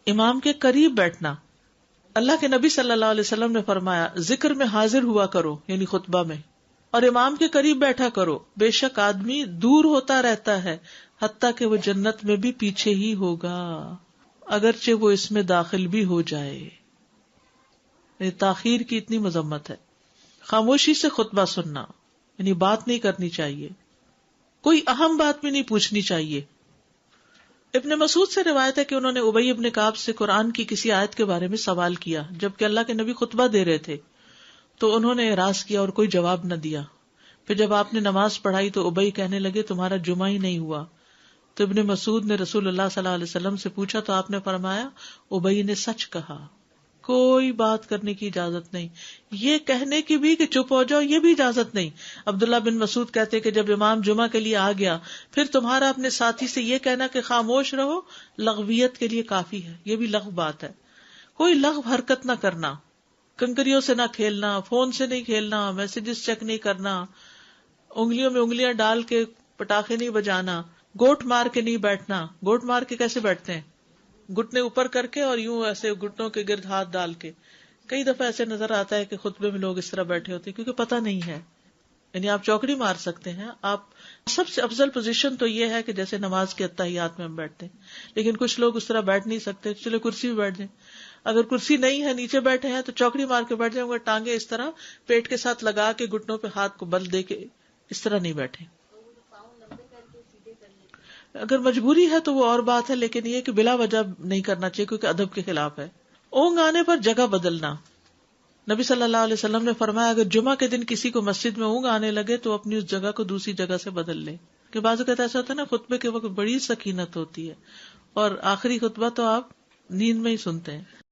امام کے قریب بیٹھنا. اللہ کے نبی صلی اللہ علیہ وسلم نے فرمایا ذکر میں حاضر ہوا کرو یعنی خطبہ میں، اور امام کے قریب بیٹھا کرو. بے شک آدمی دور ہوتا رہتا ہے حتیٰ کہ وہ جنت میں بھی پیچھے ہی ہوگا اگرچہ وہ اس میں داخل بھی ہو جائے. یہ تاخیر کی اتنی مذمت ہے. خاموشی سے خطبہ سننا یعنی بات نہیں کرنی چاہیے، کوئی اہم بات بھی نہیں پوچھنی چاہیے. ابن مسعود سے روایت ہے کہ انہوں نے ابی ابن کعب سے قرآن کی کسی آیت کے بارے میں سوال کیا جبکہ اللہ کے نبی خطبہ دے رہے تھے، تو انہوں نے اعراض کیا اور کوئی جواب نہ دیا. پھر جب آپ نے نماز پڑھائی تو ابی کہنے لگے تمہارا جمعہ ہی نہیں ہوا. تو ابن مسعود نے رسول اللہ صلی اللہ علیہ وسلم سے پوچھا تو آپ نے فرمایا ابی نے سچ کہا، کوئی بات کرنے کی اجازت نہیں، یہ کہنے کی بھی کہ چپ ہو جاؤ یہ بھی اجازت نہیں. عبداللہ بن مسعود کہتے کہ جب امام جمعہ کے لیے آ گیا پھر تمہارا اپنے ساتھی سے یہ کہنا کہ خاموش رہو لغویت کے لیے کافی ہے. یہ بھی لغو بات ہے. کوئی لغو حرکت نہ کرنا، کنکریوں سے نہ کھیلنا، فون سے نہیں کھیلنا، میسجز چیک نہیں کرنا، انگلیوں میں انگلیاں ڈال کے پٹاخے نہیں بجانا، گوٹ مار کے نہیں بیٹھنا. گوٹ مار کے کیسے بیٹھتے ہیں؟ گھٹنے اوپر کر کے اور یوں ایسے گھٹنوں کے گرد ہاتھ ڈال کے. کئی دفعہ ایسے نظر آتا ہے کہ خطبے میں لوگ اس طرح بیٹھے ہوتے ہیں کیونکہ پتہ نہیں ہے. یعنی آپ چوکڑی مار سکتے ہیں. آپ سب سے افضل پوزیشن تو یہ ہے کہ جیسے نماز کے اتحیات میں ہم بیٹھتے ہیں، لیکن کچھ لوگ اس طرح بیٹھ نہیں سکتے، چلے کرسی بھی بیٹھ جائیں. اگر کرسی نہیں ہے نیچے بیٹھے ہیں تو چوکڑی مار کے بیٹھ جائیں، مگر ٹانگیں اس طرح پیٹ کے ساتھ لگا کے گھٹنوں پہ ہاتھ کو بل دے کے اس طرح نہیں بیٹھے. اگر مجبوری ہے تو وہ اور بات ہے، لیکن یہ کہ بلا وجہ نہیں کرنا چاہیے کیونکہ ادب کے خلاف ہے. اونگ آنے پر جگہ بدلنا. نبی صلی اللہ علیہ وسلم نے فرمایا اگر جمعہ کے دن کسی کو مسجد میں اونگ آنے لگے تو اپنی اس جگہ کو دوسری جگہ سے بدل لے. کہ بعض اوقات ایسا ہوتا ہے نا خطبے کے وقت بڑی سکینت ہوتی ہے اور آخری خطبہ تو آپ نیند میں ہی سنتے ہیں.